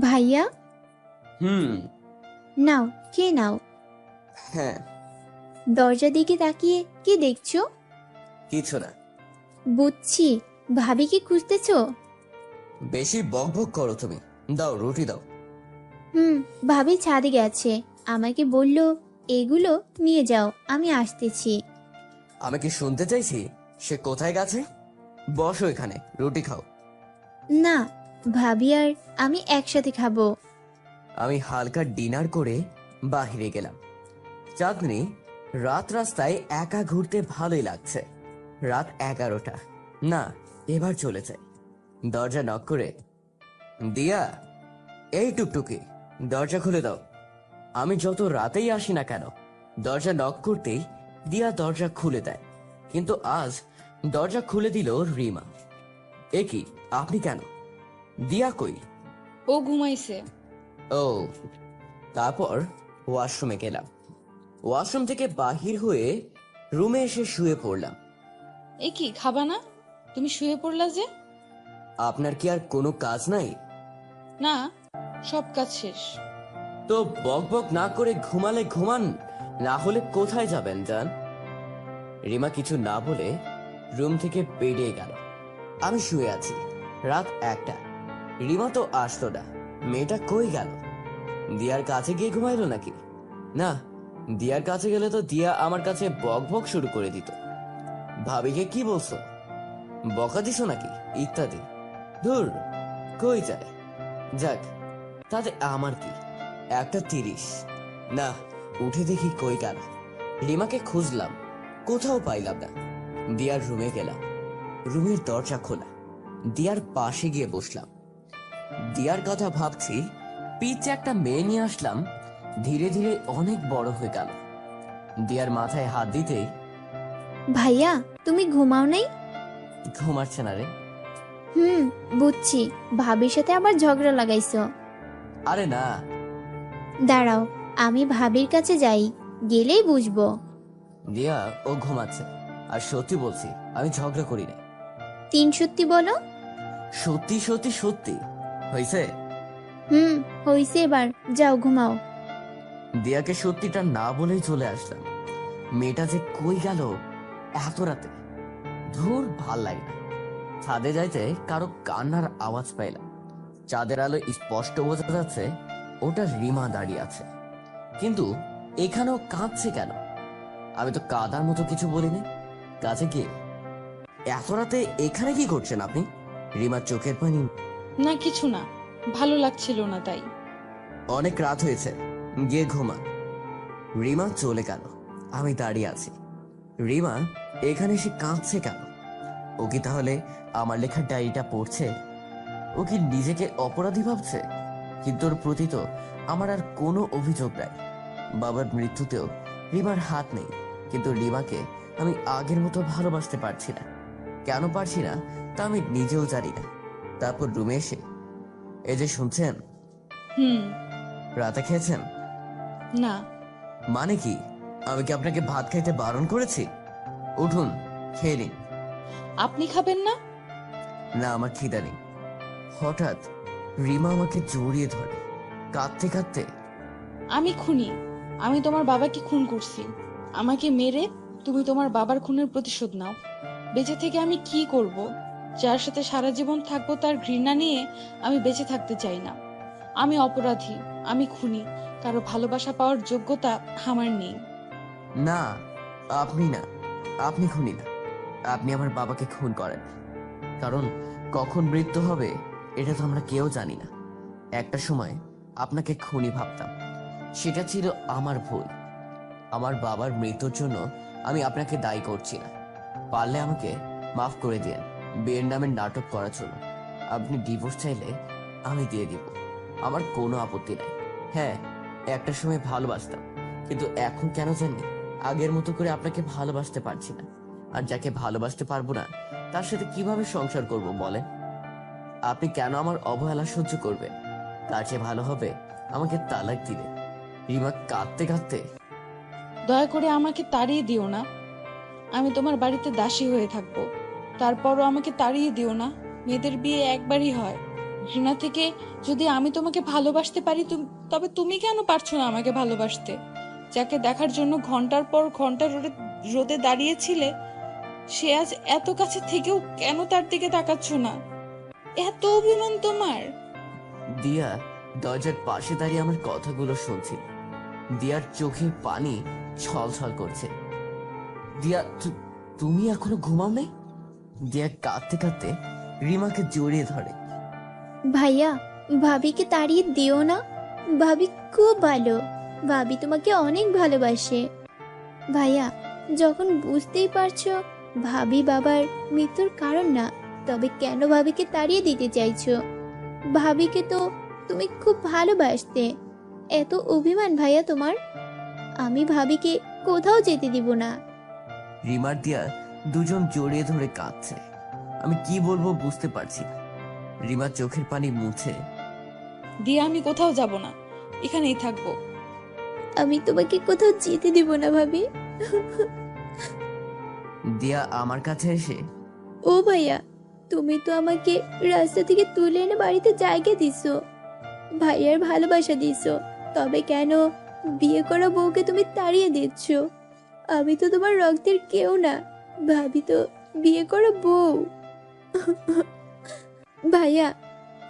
ভাইয়া, হুম। নাও খেয়ে নাও। হ্যাঁ। দরজার দিকে তাকিয়ে কি দেখছো? কিছু না। বুঝছি, ভাবি কি খুঁজতেছো? বেশি বকবক করো তুমি। দাও রুটি দাও। ভাবি ছাদে গেছে, আমাকে বললো এগুলো নিয়ে যাও, আমি আসতেছি। আমি কি শুনতে চাইছি সে কোথায় গেছে? বসো এখানে, রুটি খাও। না, ভাবি আর আমি একসাথে খাবো। আমি হালকা ডিনার করে বাহিরে গেলাম। চাঁদনি, রাত রাস্তায় একা ঘুরতে ভালোই লাগছে। রাত 11টা। না, এবার চলে যাই। দরজা নক করে, দিয়া, এই টুকটুকি, দরজা খুলে দাও। আমি যত রাতেই আসি না কেন, দরজা নক করতেই দিয়া দরজা খুলে দেয়। কিন্তু আজ দরজা খুলে দিল রিমা। এ কি, আপনি কেন? দিয়া কই? ও ঘুমাইছে। ও। তারপর ওয়াশরুমে গেলাম। ওয়াশরুম থেকে বাহির হয়ে রুমে এসে শুয়ে পড়লাম। এ কি, খাবা না? তুমি শুয়ে পড়লা যে? আপনার কি আর কোনো কাজ নাই? না, সব কাজ শেষ। তো বক বক না করে ঘুমালে ঘুমান, না হলে কোথায় যাবেন যান? রিমা কিছু না বলে রুম থেকে বেরিয়ে গেল। আমি শুয়ে আছি, রাত 1টা। রিমা তো আসলো না। মেয়েটা কই গেল? দিয়ার কাছে গিয়ে ঘুমাইলো নাকি? না, দিয়ার কাছে গেলে তো দিয়া আমার কাছে বক বক শুরু করে দিত। ভাবিকে কি বলছো, বকা দিছো নাকি ইত্যাদি। ধুর, কই যায়। যাক, তাতে আমার কি, 1:30। না, উঠে দেখি কই গেল। রিমাকে খুঁজলাম, কোথাও পাইলাম না। দিয়ার রুমে গেলাম, রুমের দরজা খোলা। দিয়ার পাশে গিয়ে বসলাম। দিয়ার কথা ভাবছি, পিছে একটা মেয়ে নিয়ে আসলাম। ধীরে ধীরে অনেক বড় হয়ে গেল। দিয়ার মাথায় হাত দিতেই, ভাইয়া, তুমি ঘুমাও নাই? ঘুমাচ্ছে না রে। বুঝছি, ভাবির সাথে আবার ঝগড়া লাগাইছো। আরে না। দাঁড়াও, আমি ভাবির কাছে যাই, গেলেই বুঝবো। দিয়া, ও ঘুমাচ্ছে। আর সত্যি বলছি, আমি ঝগড়া করি না। সত্যি বলো। সত্যি সত্যি সত্যি। হয়েছে? হইছে, এবার যাও ঘুমাও। দিয়াকে সত্যিটা না বলেই চলে আসলাম। মেয়েটা যে কই গেল এত রাতে, ধুর, ভাল লাগে না। ছাদে যাইতে কারো কান্নার আওয়াজ পাইলাম। চাঁদের আলো স্পষ্ট বোঝা যাচ্ছে ওটা রিমা দাঁড়িয়ে আছে। কিন্তু এখানেও কাঁদছে কেন? আমি তো কাদার মতো কিছু বলিনি। কাছে গিয়ে, এত রাতে এখানে কি করছেন আপনি? রিমার চোখের পানি। না, কিছু না, ভালো লাগছিল না তাই। অনেক রাত হয়েছে, গিয়ে ঘুমা। রিমা চলে গেল। আমি দাঁড়িয়ে আছি। রিমা এখানে এসে কাঁদছে কেন? ও কি তাহলে আমার লেখা ডায়েরিটা পড়ছে? ও কি নিজেকে অপরাধী ভাবছে? কিন্তু ওর প্রতি তো আমার আর কোনো অভিযোগ নাই। বাবার মৃত্যুতেও রিমার হাত নেই। কিন্তু রিমাকে আমি আগের মতো ভালোবাসতে পারছি না। কেন পারছি না তা আমি নিজেও জানি না। তারপর রুমে এসে, এই যে শুনছেন, হুম। রাতে খেয়েছেন? না। মানে কি, আমি কি আপনাকে ভাত খাইতে বারণ করেছি? উঠুন, খেয়ে নিন। আপনি খাবেন না? না, আমার খিদা নেই। হঠাৎ রিমা আমাকে জড়িয়ে ধরে, কাঁদতে কাঁদতে। আমি খুনি। আমি তোমার বাবাকে খুন করছি। আমাকে মেরে তুমি তোমার বাবার খুনের প্রতিশোধ নাও। বেঁচে থেকে আমি কি করব? যার সাথে সারা জীবন থাকবো তার ঘৃণা নিয়ে আমি বেঁচে থাকতে চাই না। আমি অপরাধী, আমি খুনি। কারো ভালোবাসা পাওয়ার যোগ্যতা আমার নেই। না, আপনি না, আপনি খুনি না। আপনি আমার বাবাকে খুন করেন। কারণ কখন মৃত্যু হবে এটা তো আমরা কেউ জানি না। একটা সময় আপনাকে খুনি ভাবতাম, সেটা ছিল আমার ভুল। আমার বাবার মৃত্যুর জন্য আমি আপনাকে দায়ী করছি না। পারলে আমাকে মাফ করে দিন। বিয়ের নামে নাটক করার জন্য আপনি ডিভোর্স চাইলে আমি দিয়ে দিব, আমার কোনো আপত্তি নাই। হ্যাঁ, একটা সময় ভালোবাসতাম, কিন্তু এখন কেন জানি আগের মতো করে আপনাকে ভালোবাসতে পারছি না। আর যাকে ভালোবাসতে পারবো না তার সাথে কিভাবে সংসার করব বলেন? আপনি কেন আমার অবহেলা সহ্য করবেন? তার চেয়ে ভালো হবে আমাকে তালাক দিলে। রিমা কাঁদতে কাঁদতে, দয়া করে আমাকে তাড়িয়ে দিও না। আমি তোমার বাড়িতে দাসী হয়ে থাকবো, তারপরও আমাকে তাড়িয়ে দিও না। মেয়েদের বিয়ে একবারই হয়। ঘৃণা থেকে যদি আমি তোমাকে ভালোবাসতে পারি, তবে তুমি কেন পারছো না আমাকে ভালোবাসতে? যাকে দেখার জন্য ঘন্টার পর ঘন্টা রোদে দাঁড়িয়েছিলে, সে আজ এত কাছে থেকেও কেন তার দিকে তাকাচ্ছ না? এত অভিমান তোমার? দিয়া দরজার পাশে দাঁড়িয়ে আমার কথাগুলো শুনছিল। দিয়ার চোখে পানি ছলছল করছে। দিয়া, তুমি এখনো ঘুমাও নাই? দিয়া কাঁদতে কাঁদতে রিমাকে জড়িয়ে ধরে। ভাইয়া, ভাবিকে তাড়িয়ে দিও না। ভাবি খুব ভালো, ভাবি তোমাকে অনেক ভালোবাসে। ভাইয়া, যখন বুঝতেই পারছো ভাবি বাবার মৃত্যুর কারণ না, তবে কেন ভাবিকে তাড়িয়ে দিতে চাইছো? ভাবিকে তো তুমি খুব ভালোবাসতে। এত অভিমান ভাইয়া তোমার? আমি ভাবিকে কোথাও যেতে দিব না। রিমার দিয়া দুজন জড়িয়ে ধরে কাঁদছে। আমি কি বলবো বুঝতে পারছি না। রিমা চোখের পানি মুছে, দিয়া আমি কোথাও যাব না, এখানেই থাকবো। আমি তোমাকে কোথাও যেতে দিব না ভাবি। দিয়া আমার কাছে এসে, ও ভাইয়া, তুমি তো আমাকে রাস্তা থেকে তুলে এনে বাড়িতে জায়গা দিছো, ভাইয়ার ভালোবাসা দিছো, তবে কেন বিয়ে করা বউকে তুমি তাড়িয়ে দিচ্ছ? আমি তো তোমার রক্তের কেউ না, ভাবি তো বিয়ে করা বউ। ভাইয়া,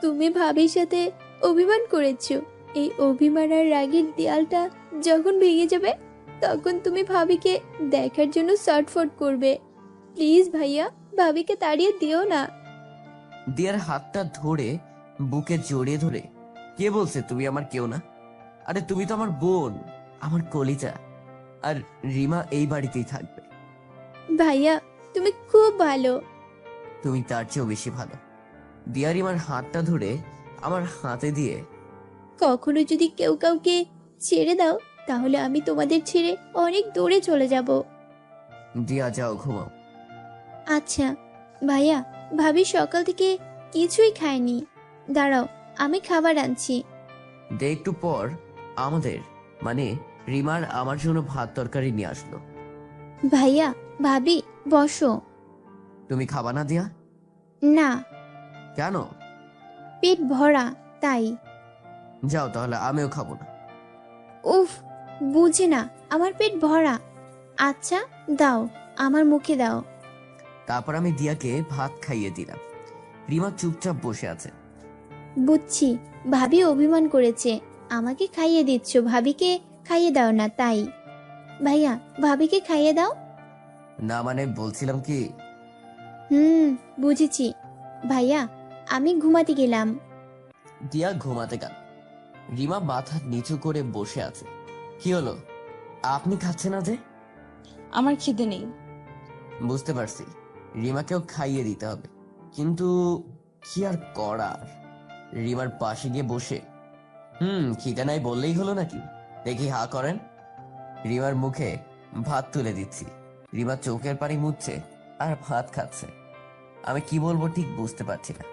তুমি ভাবির সাথে অভিমান করেছো। এই অভিমান আর রাগের দেয়ালটা যখন ভেঙে যাবে, তখন তুমি ভাবিকে দেখার জন্য ছটফট করবে। প্লিজ ভাইয়া, ভাবিকে তাড়িয়ে দিও না। দিয়ার হাতটা ধরে বুকে জড়িয়ে ধরে, কে বলছে তুমি আমার কেউ না? আরে তুমি তো আমার বোন, আমার কলিজা। আর রিমা এই বাড়িতেই থাকবে। ভাইয়া, তুমি খুব ভালো। তুমি তার চেয়েও বেশি ভালো। দিয়া রিমার হাতটা ধরে আমার হাতে দিয়ে, কখনো যদি কেউ কাউকে ছেড়ে দাও, তাহলে আমি তোমাদের ছেড়ে অনেক দূরে চলে যাব। দিয়া যাও ঘুমাও। আচ্ছা ভাইয়া, ভাবি সকাল থেকে কিছুই খায়নি। দাঁড়াও, আমি খাবার আনছি। একটু পর আমাদের মানে রিমার আমার জন্য ভাত তরকারি নিয়ে আসলো। ভাইয়া, ভাবি, বসো। তুমি খাবা না দিয়া? না, কেন? পেট ভরা তাই। যাও তাহলে, আমিও খাবো না। উফ, বুঝে না, আমার পেট ভরা। আচ্ছা দাও, আমার মুখে দাও। তারপর আমি দিয়াকে ভাত খাইয়ে দিলাম। রিমা চুপচাপ বসে আছে। বুঝছি, ভাবি অভিমান করেছে, আমাকে খাইয়ে দিচ্ছ, ভাবিকে খাইয়ে দাও না তাই। ভাইয়া, ভাবিকে খাইয়ে দাও। না মানে বলছিলাম কি, বুঝেছি। ভাইয়া, আমি ঘুমাতে গেলাম। দিয়া ঘুমাতে গেল। রিমা মাথা নিচু করে বসে আছে। কি হলো, আপনি খাচ্ছেন না যে? আমার খিদে নেই। বুঝতে পারছি, রিমাকেও খাইয়ে দিতে হবে, কিন্তু কি আর করার। রিমার পাশে গিয়ে বসে, খিদে নাই বললেই হলো নাকি? দেখি হা করেন। রিমার মুখে ভাত তুলে দিচ্ছি। রিমা চোখের পানি মুছছে আর ভাত খাচ্ছে। আমি কি বলবো ঠিক বুঝতে পারছি না।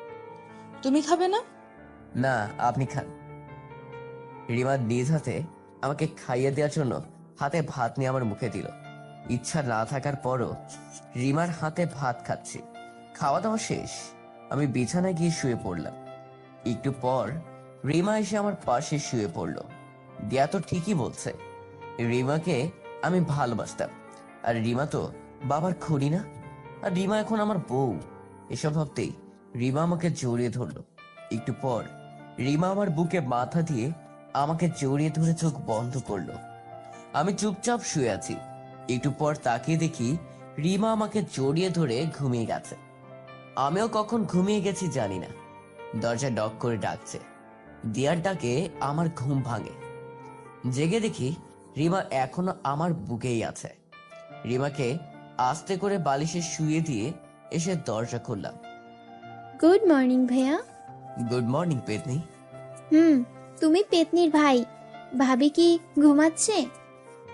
তুমি খাবে না? না, আপনি খান। রিমা নিজ হাতে আমাকে খাইয়ে দেওয়ার জন্য হাতে ভাত নিয়ে আমার মুখে দিল। ইচ্ছা না থাকার পরও রিমার হাতে ভাত খাচ্ছি। খাওয়া দাওয়া শেষ, আমি বিছানায় গিয়ে শুয়ে পড়লাম। একটু পর রিমা এসে আমার পাশে শুয়ে পড়লো। দিয়া তো ঠিকই বলছে, রিমাকে আমি ভালোবাসতাম, আর রিমা তো বাবার খুনি না। আর রিমা এখন আমার বউ। এসব ভাবতেই রিমা আমাকে জড়িয়ে ধরলো। একটু পর রিমা আমার বুকে মাথা দিয়ে আমাকে জড়িয়ে ধরে চোখ বন্ধ করলো। আমি চুপচাপ শুয়ে আছি। একটু পর তাকিয়ে দেখি রিমা আমাকে জড়িয়ে ধরে ঘুমিয়ে গেছে। আমিও কখন ঘুমিয়ে গেছি জানি না। দরজা নক করে ডাকছে। দিয়ার ডাকে আমার ঘুম ভাঙে। জেগে দেখি রিমা এখনো আমার বুকেই আছে। রিমাকে আস্তে করে বালিশে শুয়ে দিয়ে এসে দরজা খুললাম। গুড মর্নিং ভাইয়া। গুড মর্নিং পেতনি। তুমি পেতনির ভাই। ভাবি কি ঘুমাচ্ছে?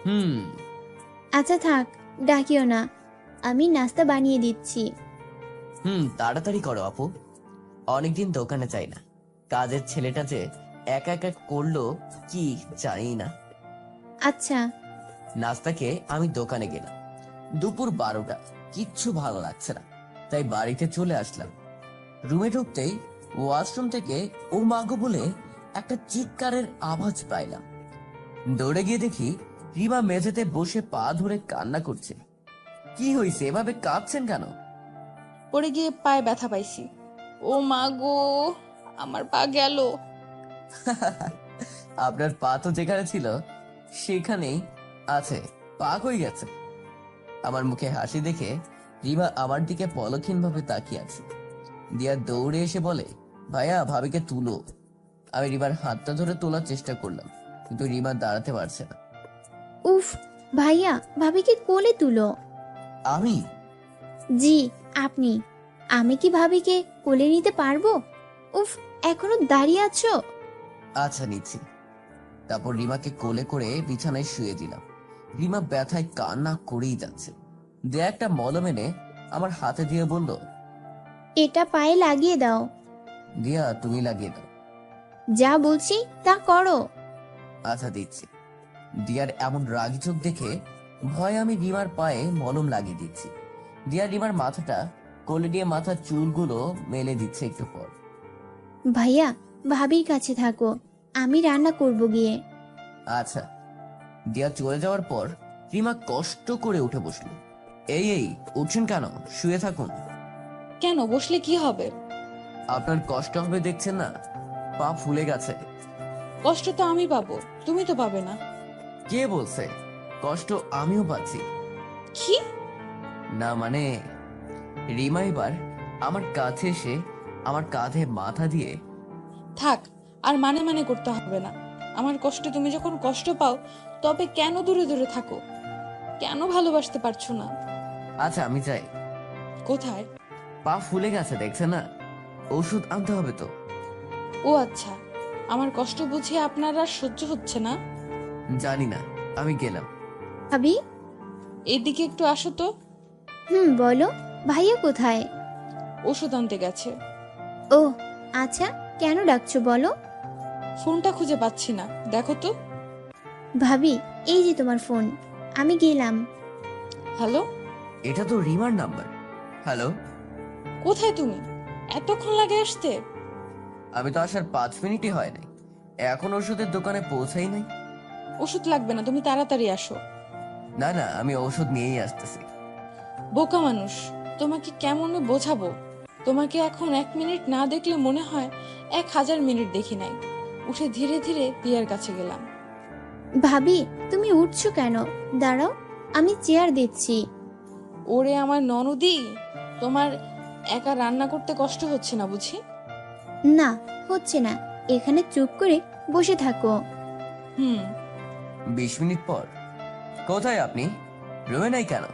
হুম। আচ্ছা থাক, ডাকিও না, আমি নাস্তা বানিয়ে দিচ্ছি। তাড়াতাড়ি করো আপু, অনেকদিন দোকানে যাই না। কাজের ছেলেটা যে একা একা করলো কি জানি না। আচ্ছা। নাস্তাকে আমি দোকানে গেলাম। দুপুর 12টা, কিচ্ছু ভালো লাগছে না, তাই বাড়িতে চলে আসলাম। রুমে ঢুকতেই ওয়াশরুম থেকে ও মাগো বলে একটা চিৎকারের আওয়াজ পাইলাম। দৌড়ে গিয়ে দেখি রিমা মেঝেতে বসে পা ধরে কান্না করছে। কি হয়েছে, এভাবে কাঁদছেন কেন? পড়ে গিয়ে পায়ে ব্যথা পাইছি। ও মা গো, আমার পা গেল। আপনার পা তো যেখানে ছিল সেখানেই আছে, পা কই গেছে? আমার মুখে হাসি দেখে রিমা আমার দিকে পলক্ষীন ভাবে তাকিয়ে আছে। দিয়া দৌড়ে এসে বলে, ভাইয়া ভাবিকে তুলো। আমি রিমার হাতটা ধরে তোলার চেষ্টা করলাম, কিন্তু রিমা দাঁড়াতে পারছে না। উফ, ভাইয়া ভাবিকে কোলে তুলো। আমি? জি আপনি। আমি কি ভাবিকে কোলে নিতে পারবো? উফ, এখনো দাঁড়িয়ে আছো? আচ্ছা নিচ্ছি। তারপর রিমাকে কোলে করে বিছানায় শুয়ে দিলাম। রিমা ব্যথায় কান্না করেই যাচ্ছে। দিয়া একটা মলম এনে আমার হাতে দিয়ে বলল, এটা পায়ে লাগিয়ে দাও। দিয়া তুমি লাগিয়ে দাও। যা বলছি তা করো। আচ্ছা দিচ্ছি। দিয়ার এমন রাগি চোখ দেখে ভয়ে আমি রিমার পায়ে মলম লাগিয়ে দিচ্ছি। দিয়া রিমার মাথাটা কোলে দিয়ে মাথার চুলগুলো মেলে দিচ্ছে একটু পর। ভাইয়া, ভাবির কাছে থাকো, আমি রান্না করব গিয়ে। আচ্ছা। দিয়া চলে যাওয়ার পর রিমা কষ্ট করে উঠে বসলো। এই উঠছেন কেন? শুয়ে থাকুন। কেন, বসলে কি হবে? আপনার কষ্ট হবে দেখছেন না, পা ফুলে গেছে। কষ্ট তো আমি পাবো, তুমি তো পাবে না। কে বলছে? কষ্ট আমিও পাচ্ছি। কি? না মানে, রিমা এবার আমার কাছে এসে আমার কাঁধে মাথা দিয়ে, থাক, আর মানে মানে করতে হবে না। আমার কষ্টে তুমি যখন কষ্ট পাও, তবে কেন দূরে দূরে থাকো? কেন ভালোবাসতে পারছো না? আচ্ছা আমি যাই। কোথায়? পা ফুলে গেছে দেখছেন না, ওষুধ আনতে হবে তো। ও আচ্ছা, আমার কষ্ট বুঝে আপনার আর সহ্য হচ্ছে না? জানি না, আমি গেলাম। ভাবি। এদিকে একটু আসো তো। বলো, ভাইয়া কোথায়? ওষুধ আনতে গেছে। ও আচ্ছা, কেন ডাকছো বলো? ফোনটা খুঁজে পাচ্ছি না, দেখো তো। ভাবি, এই যে তোমার ফোন, আমি গেলাম। হ্যালো? এটা তো রিমার নাম্বার। হ্যালো। কোথায় তুমি? এতক্ষণ লাগে আসতে? আমি তো আসার 5 মিনিটই হয় নাই, এখন ওষুধের দোকানে পৌঁছাই নাই। ওষুধ লাগবে না, তুমি তাড়াতাড়ি আসো। না না, আমি ওষুধ নিয়েই আসতেছি। বোকা মানুষ, তোমাকে কেমনে বোঝাবো? তোমাকে এখন 1 মিনিট না দেখলে মনে হয় 1000 মিনিট দেখি নাই। উঠে ধীরে ধীরে দিয়ার কাছে গেলাম। ভাবি, তুমি উঠছো কেন? দাঁড়াও, আমি চেয়ার দিচ্ছি। ওরে আমার ননদি, তোমার একা রান্না করতে কষ্ট হচ্ছে না বুঝি? না, হচ্ছে না, এখানে চুপ করে বসে থাকো। 20 মিনিট পর। কোথায় আপনি? রুমে নাই কেন?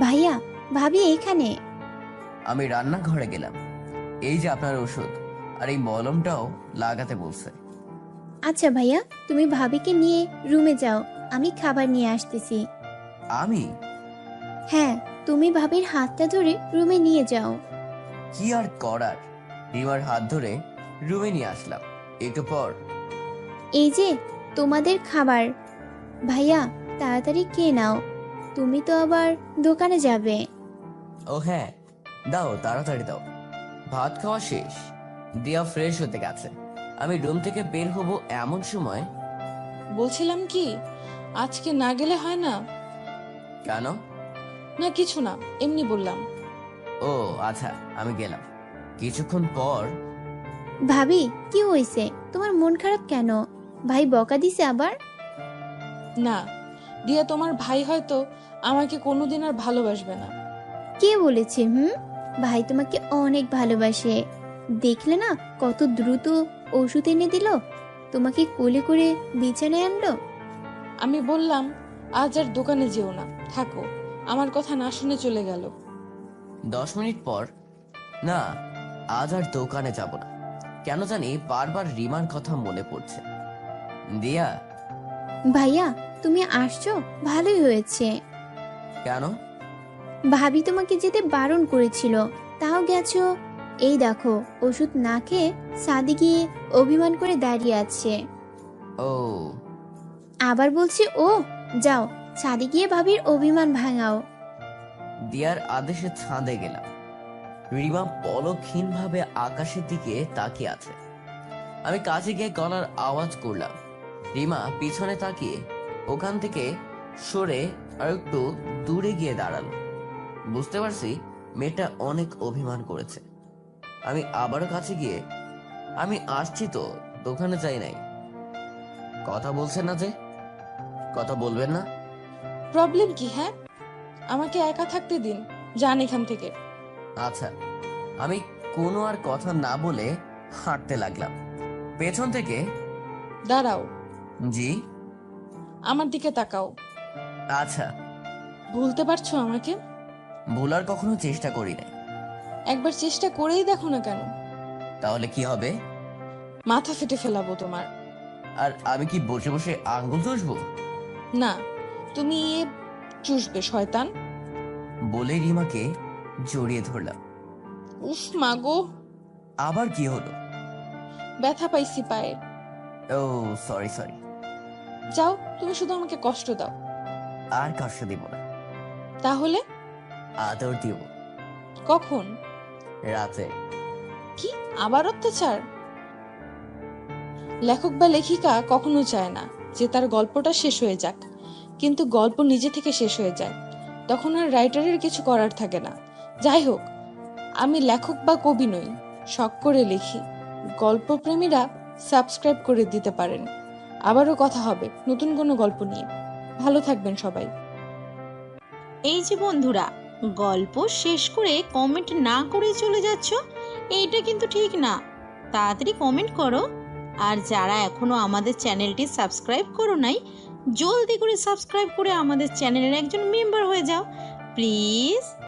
ভাইয়া, ভাবি এখানে। আমি রান্নাঘরে গেলাম। এই যে আপনার ওষুধ, আর এই মলমটাও লাগাতে বলছে। আচ্ছা ভাইয়া, তুমি ভাবিকে নিয়ে রুমে যাও, আমি খাবার নিয়ে আসতেছি। আমি? হ্যাঁ, তুমি ভাবির হাতটা ধরে রুমে নিয়ে যাও। কি আর করার, রিমার হাত ধরে রুমে নিয়ে আসলাম। একটু পর, এই যে তোমাদের খাবার। ভাইয়া, তাড়াতাড়ি খেয়ে নাও, তুমি তো আবার দোকানে যাবে। ও হ্যাঁ, দাও তাড়াতাড়ি দাও। ভাত খাওয়া শেষ, দিয়া ফ্রেশ হতে গেছে। আমি রুম থেকে বের হব এমন সময়, বলছিলাম কি, আজকে না গেলে হয় না? কেন? না কিছু না, এমনি বললাম। ও আচ্ছা, আমি গেলাম। কিছুক্ষণ পর, ভাবি, কি হয়েছে? তোমার মন খারাপ কেন? ভাই বকা দিছে আবার? না, দিয়া তোমার ভাই হয়তো আমাকে কোনোদিন আর ভালোবাসবে না। কে বলেছে? ভাই তোমাকে অনেক ভালোবাসে। দেখলে না কত দ্রুত ওষুধ এনে দিল, তোমাকে কোলে করে বিছানায় আনলো। আমি বললাম আজ আর দোকানে যেও না, থাকো। আমার কথা না শুনে চলে গেল। 10 মিনিট পর, না আজ আর দোকানে যাব না। কেন জানি বারবার রিমার কথা মনে পড়ছে। দিয়া। ভাইয়া, তুমি আসছো, ভালোই হয়েছে। কেন? ভাবি তোমাকে যেতে বারণ করেছিল, তাও গেছো। এই দেখো, ওষুধ না খেয়ে সাদি গিয়ে অভিমান করে দাঁড়িয়ে আছে। ও আবার বলছি ও, যাও ছাদে গিয়ে ভাবির অভিমান ভাঙাও। দিয়ার আদেশে ছাদে গেলাম। রিমা পলকহীন ভাবে আকাশের দিকে তাকিয়ে আছে। আমি কাছে গিয়ে গলার আওয়াজ করলাম। রিমা পিছনে তাকিয়ে ওখান থেকে সরে আর একটু দূরে গিয়ে দাঁড়ালো। বুঝতে পারছি মেয়েটা অনেক অভিমান করেছে। আমি আবারও কাছে গিয়ে, আমি আসছি তো, দোকানে যাই নাই। কথা বলছেন না যে? কথা বলবেন না? প্রবলেম কি? হ্যাঁ, আমাকে একা থাকতে দিন, যান এখান থেকে। আচ্ছা। আমি কোনো আর কথা না বলে হাঁটতে লাগলাম। পেছন থেকে, দাঁড়াও, জি? আমার দিকে তাকাও। আচ্ছা। ভুলতে পারছো আমাকে? ভুলার কখনো চেষ্টা করি নাই। একবার চেষ্টা করেই দেখো না কেন? তাহলে কি হবে? মাথা ফেটে ফেলাবো তোমার। আর আমি কি বসে বসে আঙ্গুল চুষবো? না, তুমি চুষবে শয়তান। বলে রিমাকে জড়িয়ে ধরলাম। উফ মাগো, আবার কি হলো? ব্যথা পাইছি পায়ে। ও সরি সরি। যাও, তুমি শুধু আমাকে কষ্ট দাও। আর কষ্ট দিব না, তাহলে আদর দিব। কখন? রাতে। কি আবার অত্যাচার? লেখক বা লেখিকা কখনো চায় না যে তার গল্পটা শেষ হয়ে যাক, কিন্তু গল্প নিজে থেকে শেষ হয়ে যায়, তখন আর রাইটারের কিছু করার থাকে না। যাই হোক, আমি লেখক বা কবি নই, শখ করে লিখি। গল্পপ্রেমীরা সাবস্ক্রাইব করে দিতে পারেন। আবারও কথা হবে নতুন কোনো গল্প নিয়ে। ভালো থাকবেন সবাই। এই যে বন্ধুরা, গল্প শেষ করে কমেন্ট না করে চলে যাচ্ছ, এইটা কিন্তু ঠিক না। তাড়াতাড়ি কমেন্ট করো। আর যারা এখনো আমাদের চ্যানেলটি সাবস্ক্রাইব করো নাই, জলদি করে সাবস্ক্রাইব করে আমাদের চ্যানেলের একজন মেম্বার হয়ে যাও প্লিজ।